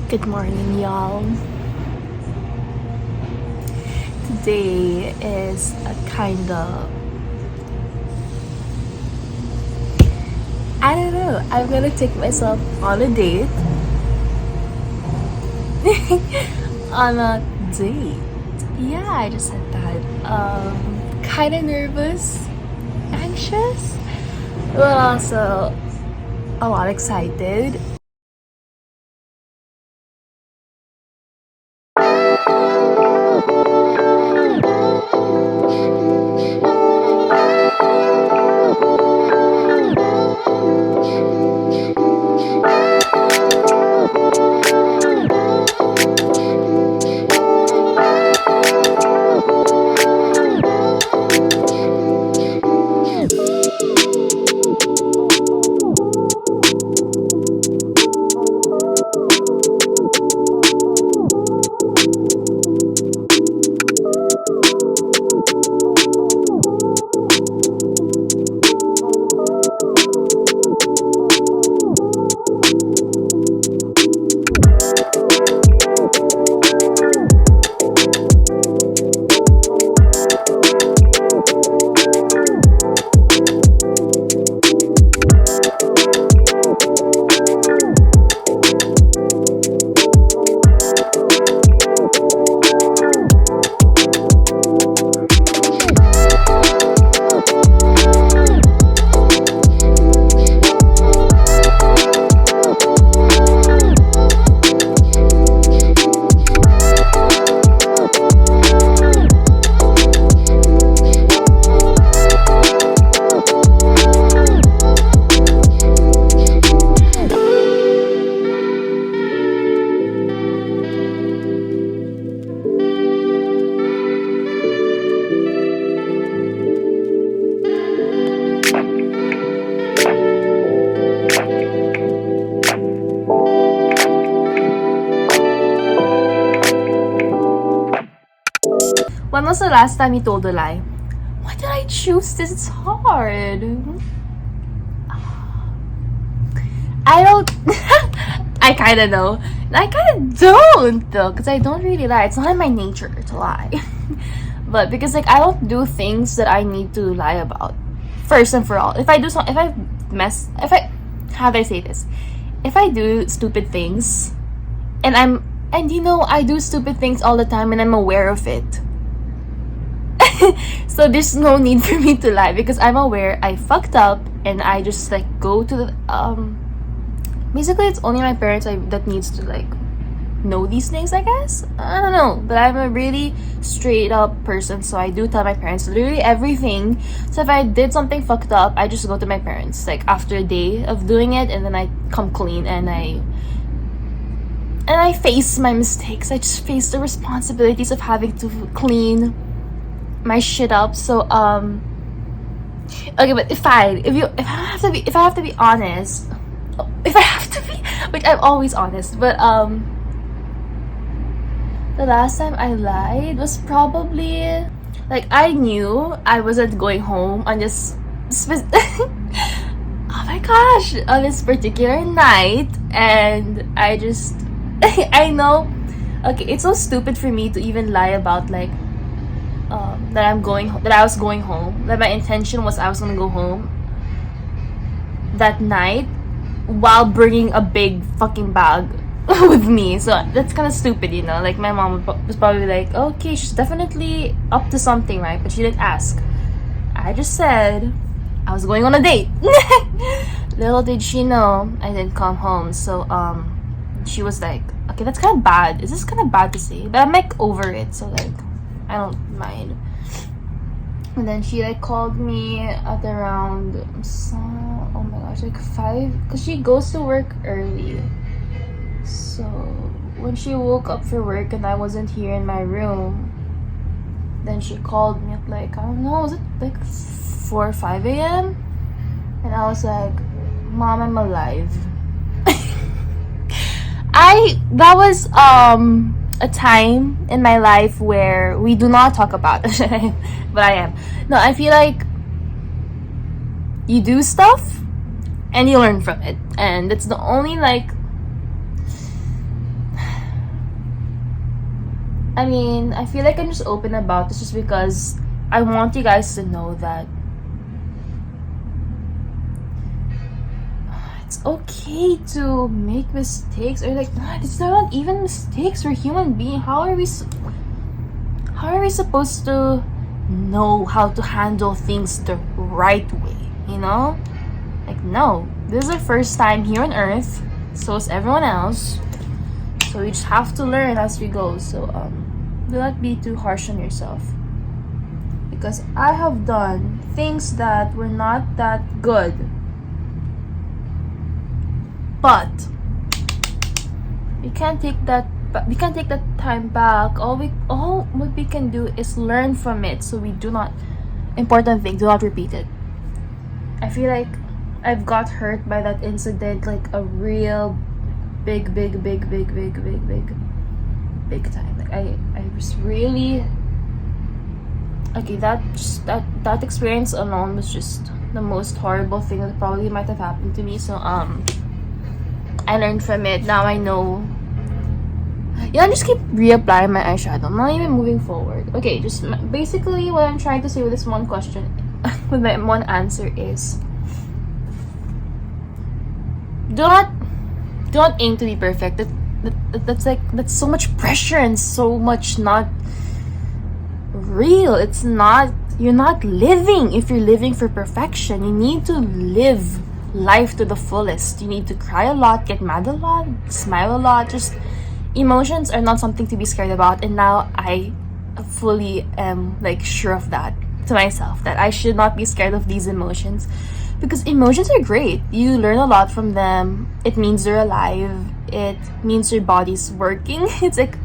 Good morning, y'all. Today is a kind of, I don't know, I'm gonna take myself on a date. On a date. Yeah, I just said that. Kind of nervous, anxious, but also a lot excited. When was the last time you told a lie? Why did I choose this? It's hard. I don't. I kind of know. I kind of don't though, because I don't really lie. It's not in my nature to lie. But because I don't do things that I need to lie about. First and for all, if I do how do I say this? If I do stupid things, and I do stupid things all the time, and I'm aware of it. So there's no need for me to lie because I'm aware I fucked up and I just go to the basically it's only my parents that needs to know these things, I guess. I don't know, but I'm a really straight up person, so I do tell my parents literally everything. So if I did something fucked up, I just go to my parents after a day of doing it, and then I come clean and I face my mistakes. I just face the responsibilities of having to clean my shit up. So okay, but if I have to be honest, which I'm always honest, but the last time I lied was probably I knew I wasn't going home on this oh my gosh, on this particular night, and I just I know, okay, it's so stupid for me to even lie about that I was going home, that my intention was I was gonna go home that night while bringing a big fucking bag with me. So that's kind of stupid, my mom was probably okay, she's definitely up to something, right? But she didn't ask. I just said I was going on a date. Little did she know I didn't come home. So she was like, okay, that's kind of bad. Is this kind of bad to say? But I'm over it, so I don't mind. And then she called me at around oh my gosh, 5, because she goes to work early. So when she woke up for work and I wasn't here in my room, then she called me at I don't know, was it 4 or 5 a.m? And I was like, Mom, I'm alive. That was a time in my life where we do not talk about it. But I am. No, I feel you do stuff and you learn from it, and that's the only I mean, I feel like I'm just open about this just because I want you guys to know that it's okay to make mistakes, or like, it's not even mistakes. We're human beings. How are we supposed to know how to handle things the right way? You know, like, no, this is our first time here on Earth. So is everyone else. So we just have to learn as we go. So do not be too harsh on yourself, because I have done things that were not that good. But we can't take that time back. All what we can do is learn from it, so we do not, important thing, do not repeat it. I feel like I've got hurt by that incident, like a real big time. Like I was really, okay, that experience alone was just the most horrible thing that probably might have happened to me. So I learned from it. Now I know. Yeah, I just keep reapplying my eyeshadow. I'm not even moving forward. Okay, just basically what I'm trying to say with this one question, with my one answer is, do not aim to be perfect. That's so much pressure and so much not real. It's not, you're not living if you're living for perfection. You need to live life to the fullest. You need to cry a lot, get mad a lot, smile a lot. Just, emotions are not something to be scared about, and now I fully am like sure of that to myself, that I should not be scared of these emotions, because emotions are great. You learn a lot from them. It means you're alive. It means your body's working. It's like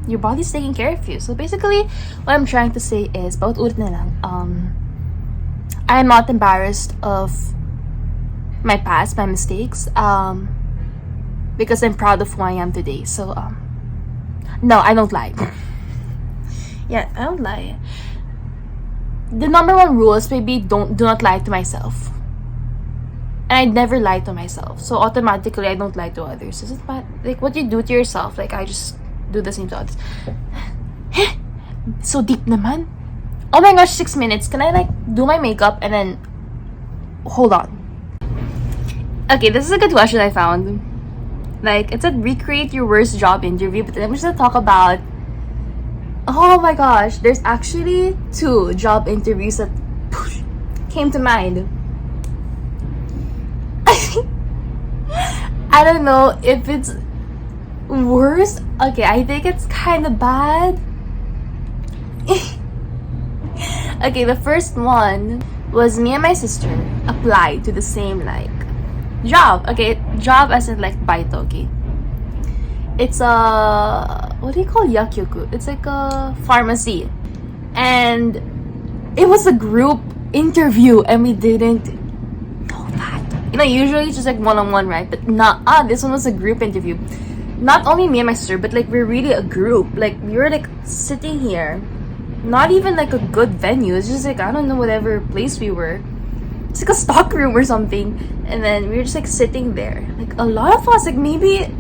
your body's taking care of you. So basically what I'm trying to say is, paulit na lang, I am not embarrassed of my past, my mistakes, because I'm proud of who I am today. So no, I don't lie. Yeah, I don't lie. The number one rule is maybe do not lie to myself. And I never lie to myself, so automatically I don't lie to others. Is it bad? Like, what you do to yourself, like I just do the same to others. So deep naman. Oh my gosh, 6 minutes. Can I like do my makeup and then hold on? Okay, this is a good question I found. Like, it said recreate your worst job interview, but I'm just gonna talk about, oh my gosh, there's actually 2 job interviews that came to mind. I don't know if it's worse. Okay, I think it's kind of bad. Okay, the first one was me and my sister applied to the same like job. Okay, job as in like baito. Okay, it's a, what do you call yakyoku? It's like a pharmacy, and it was a group interview, and we didn't know that. You know, usually it's just like one-on-one, right? But this one was a group interview. Not only me and my sister, but like we're really a group. Like we were like sitting here, not even like a good venue. It's just like, I don't know, whatever place we were. It's like a stock room or something. And then we were just like sitting there. Like a lot of us, like maybe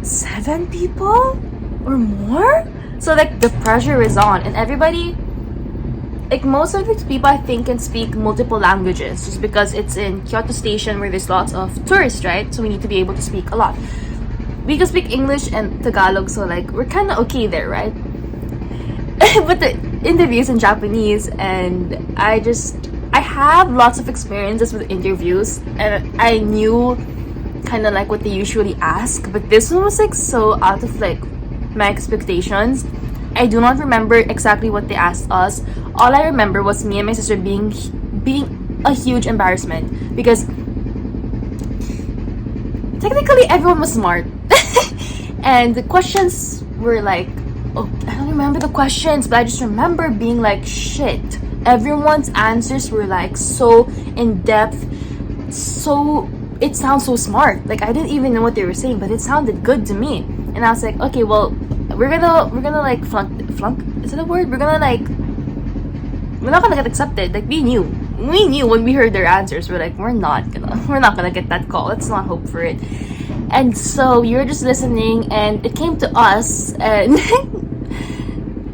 7 people or more. So like the pressure is on, and everybody, like most of these people I think can speak multiple languages, just because it's in Kyoto Station where there's lots of tourists, right? So we need to be able to speak a lot. We can speak English and Tagalog, so like we're kind of okay there, right? But the interviews in Japanese, and I have lots of experiences with interviews, and I knew kind of like what they usually ask, but this one was like so out of like my expectations. I do not remember exactly what they asked us. All I remember was me and my sister being a huge embarrassment, because technically everyone was smart. And the questions were like, oh, I don't remember the questions, but I just remember being like, shit, everyone's answers were like so in depth, so it sounds so smart. Like I didn't even know what they were saying, but it sounded good to me. And I was like, okay, well, we're gonna like flunk, is it a word? We're not gonna get accepted. Like we knew when we heard their answers. We're like, we're not gonna get that call. Let's not hope for it. And so we were just listening, and it came to us, and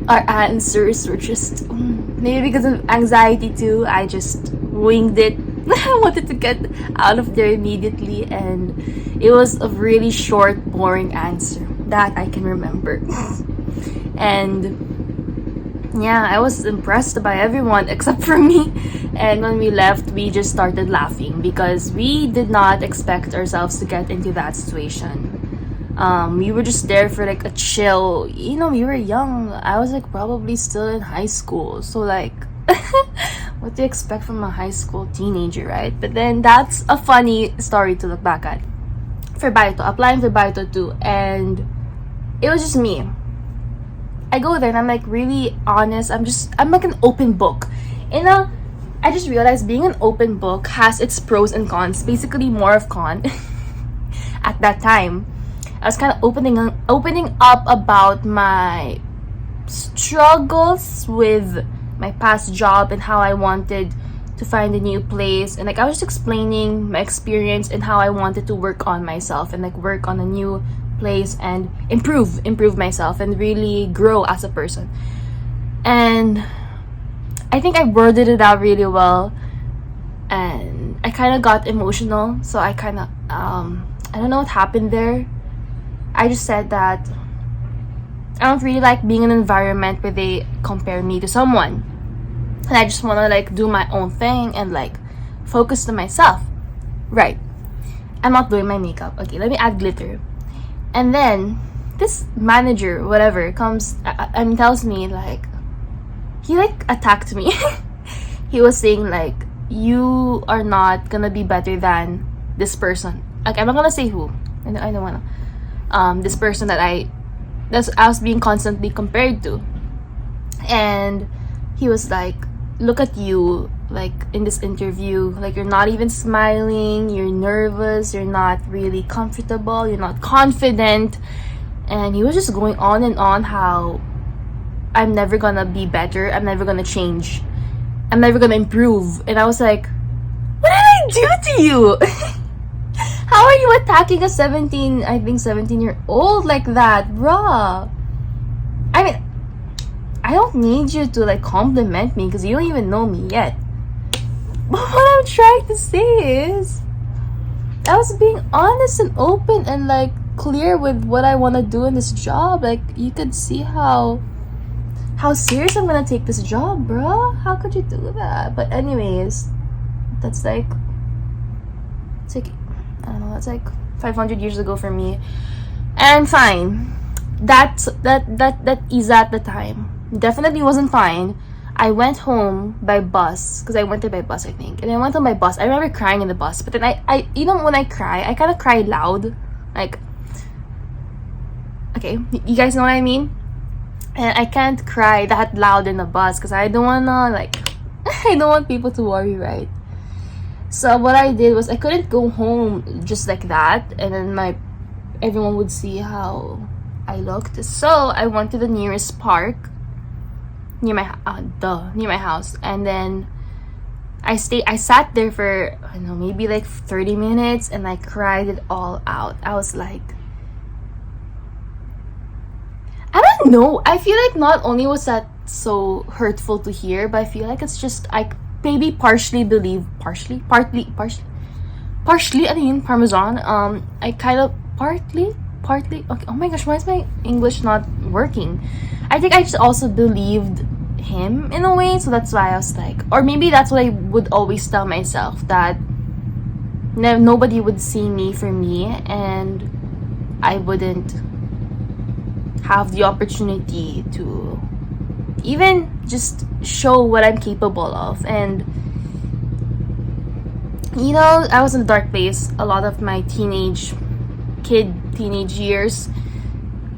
our answers were just maybe because of anxiety too. I just winged it. I wanted to get out of there immediately, and it was a really short, boring answer that I can remember. And yeah, I was impressed by everyone except for me. And when we left, we just started laughing because we did not expect ourselves to get into that situation. We were just there for like a chill. You know, we were young. I was like probably still in high school. So like, what do you expect from a high school teenager, right? But then that's a funny story to look back at. For Baito, applying for Baito too. And it was just me. I go there and I'm like really honest. I'm like an open book. I just realized being an open book has its pros and cons. Basically more of con. At that time, I was kind of opening up about my struggles with my past job and how I wanted to find a new place, and like I was just explaining my experience and how I wanted to work on myself and like work on a new place and improve myself and really grow as a person. And I think I worded it out really well, and I kind of got emotional. So I kind of I don't know what happened there. I just said that I don't really like being in an environment where they compare me to someone, and I just want to like do my own thing and like focus to myself. Right, I'm not doing my makeup. Okay, let me add glitter. And then this manager, whatever, comes and tells me like, he like attacked me. He was saying like, you are not gonna be better than this person. Like, I'm not gonna say who. I don't wanna. This person that I was being constantly compared to. And he was like, look at you, like in this interview, like you're not even smiling, you're nervous, you're not really comfortable, you're not confident. And he was just going on and on how I'm never gonna be better, I'm never gonna change, I'm never gonna improve. And I was like, what did I do to you? How are you attacking a 17-year-old like that, bruh? I mean, I don't need you to like compliment me because you don't even know me yet. But what I'm trying to say is, I was being honest and open and like clear with what I want to do in this job. Like, you could see how serious I'm gonna take this job, bro. How could you do that? But anyways, that's like, it's like, I don't know, that's like 500 years ago for me. And fine, that is at the time. Definitely wasn't fine. I went home by bus because I went there by bus, I think. And I went on my bus. I remember crying in the bus. But then I even when I cry, I kind of cry loud. Like, okay, you guys know what I mean? And I can't cry that loud in the bus because I don't wanna like, I don't want people to worry, right? So what I did was I couldn't go home just like that, and then everyone would see how I looked. So I went to the nearest park near my house, and then I sat there for, I don't know, maybe like 30 minutes, and I cried it all out. I was like, I don't know, I feel like not only was that so hurtful to hear, but I feel like it's just, I maybe partly ano yun, parmesan. I kind of partly okay, oh my gosh, why is my English not working? I think I just also believed him in a way, so that's why I was like, or maybe that's what I would always tell myself, that nobody would see me for me, and I wouldn't have the opportunity to even just show what I'm capable of. And you know, I was in a dark place a lot of my teenage years,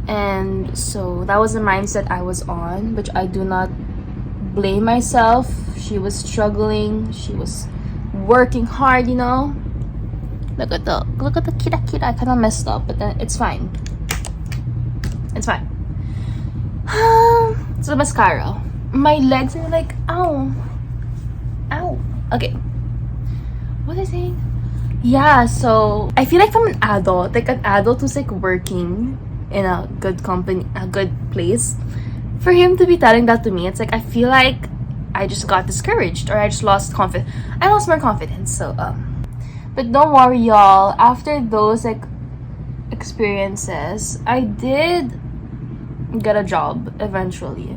and so that was the mindset I was on, which I do not blame myself. She was struggling, she was working hard, you know. Look at the kira. I kind of messed up, but then it's fine. So mascara, my legs are like, ow. Okay, what is it? Yeah, so I feel like from an adult who's like working in a good company, a good place, for him to be telling that to me, it's like I feel like I just got discouraged or I just lost confidence. I lost more confidence. So but don't worry, y'all. After those like experiences, I did get a job eventually.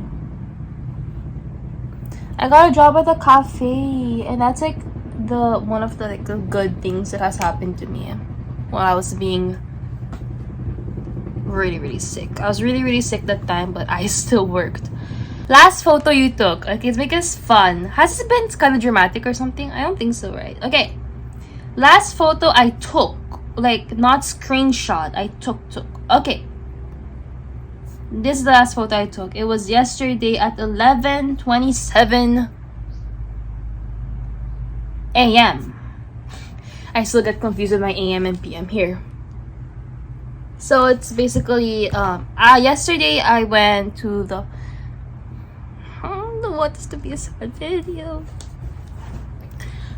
I got a job at a cafe, and that's like one of the like the good things that has happened to me while I was being really sick. I was really sick that time, but I still worked. Last photo you took. Okay, let's make this fun. Has it been kind of dramatic or something? I don't think so, right? Okay. Last photo I took, like not screenshot. I took. Okay. This is the last photo I took. It was yesterday at 11:27 a.m. I still get confused with my AM and PM here. So it's basically yesterday I went to the I don't know what is to be a sad video.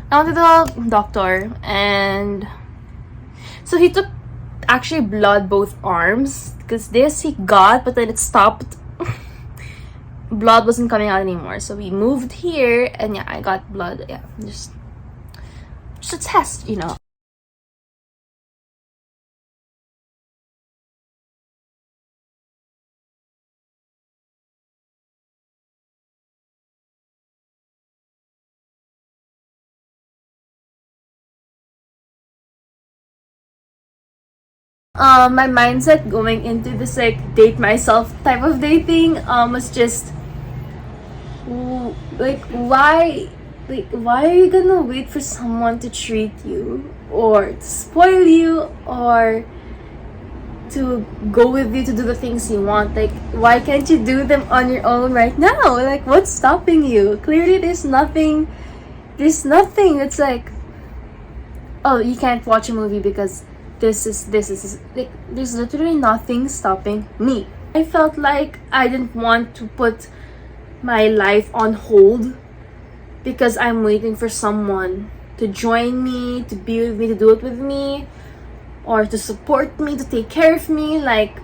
I went to the doctor, and so he took actually blood both arms, because this he got, but then it stopped. Blood wasn't coming out anymore, so we moved here, and yeah, I got blood. Yeah, just a test, you know. My mindset going into this like date myself type of dating was just why are you gonna wait for someone to treat you or to spoil you or to go with you to do the things you want? Like, why can't you do them on your own right now? Like, what's stopping you? Clearly there's nothing. It's like, oh, you can't watch a movie because this is like, there's literally nothing stopping me. I felt like I didn't want to put my life on hold because I'm waiting for someone to join me, to be with me, to do it with me, or to support me, to take care of me. Like,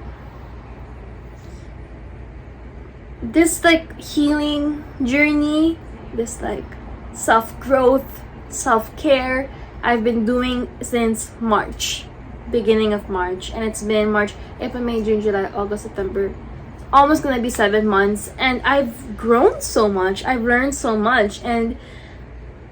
this like healing journey, this like self-growth, self-care, I've been doing since March, beginning of March, and it's been March, April, May, June, July, August, September, almost gonna be 7 months, and I've grown so much, I've learned so much, and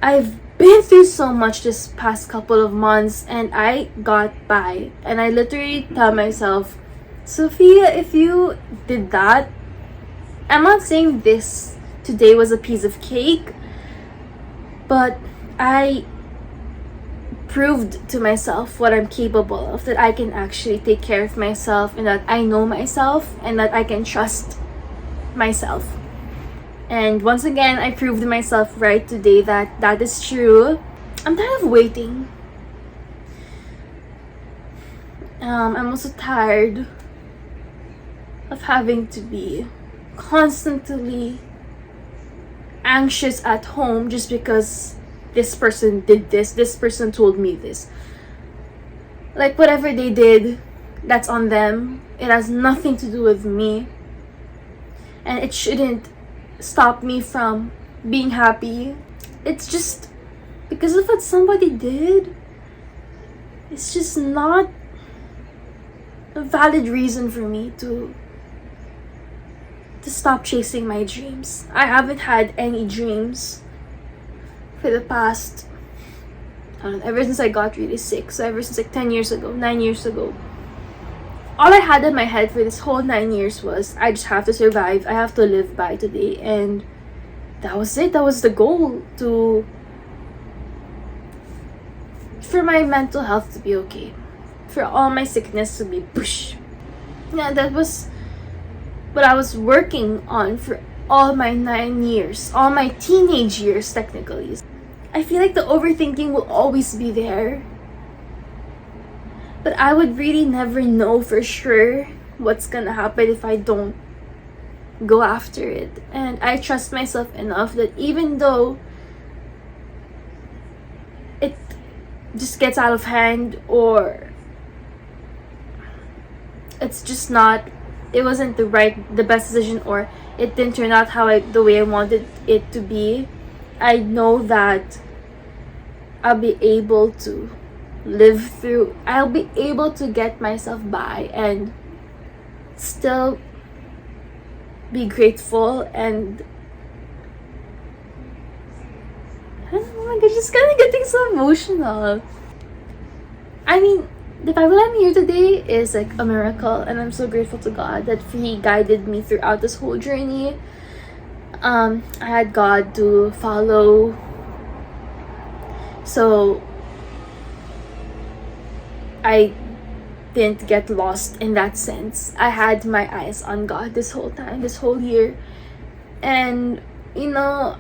I've been through so much this past couple of months, and I got by. And I literally tell myself, Sophia, if you did that, I'm not saying this today was a piece of cake, but I proved to myself what I'm capable of, that I can actually take care of myself, and that I know myself, and that I can trust myself. And once again, I proved to myself right today that that is true. I'm tired of waiting. I'm also tired of having to be constantly anxious at home just because this person did this person told me this. Like, whatever they did, that's on them. It has nothing to do with me, and it shouldn't stop me from being happy. It's just because of what somebody did. It's just not a valid reason for me to stop chasing my dreams. I haven't had any dreams for the past, ever since I got really sick. So ever since like 9 years ago, all I had in my head for this whole 9 years was, I just have to survive, I have to live by today. And that was it. That was the goal, for my mental health to be okay, for all my sickness to be push. Yeah, that was what I was working on for all my 9 years, all my teenage years technically. I feel like the overthinking will always be there, but I would really never know for sure what's gonna happen if I don't go after it. And I trust myself enough that even though it just gets out of hand, or it's just not it wasn't the best decision, or it didn't turn out the way I wanted it to be, I know that I'll be able to I'll be able to get myself by and still be grateful. And I don't know, I'm just kind of getting so emotional. I mean, the fact that I'm here today is like a miracle, and I'm so grateful to God that He guided me throughout this whole journey. I had God to follow, so I didn't get lost in that sense. I had my eyes on God this whole time, this whole year. And you know,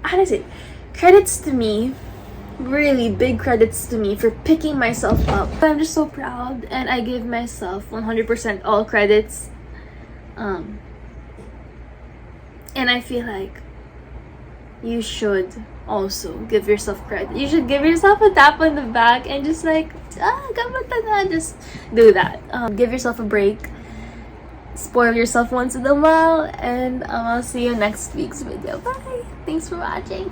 how do I say, credits to me, really big credits to me for picking myself up. I'm just so proud, and I give myself 100% all credits. And I feel like you should also give yourself credit. You should give yourself a tap on the back and just like, gamata na, just do that. Give yourself a break. Spoil yourself once in a while, and I'll see you next week's video. Bye! Thanks for watching.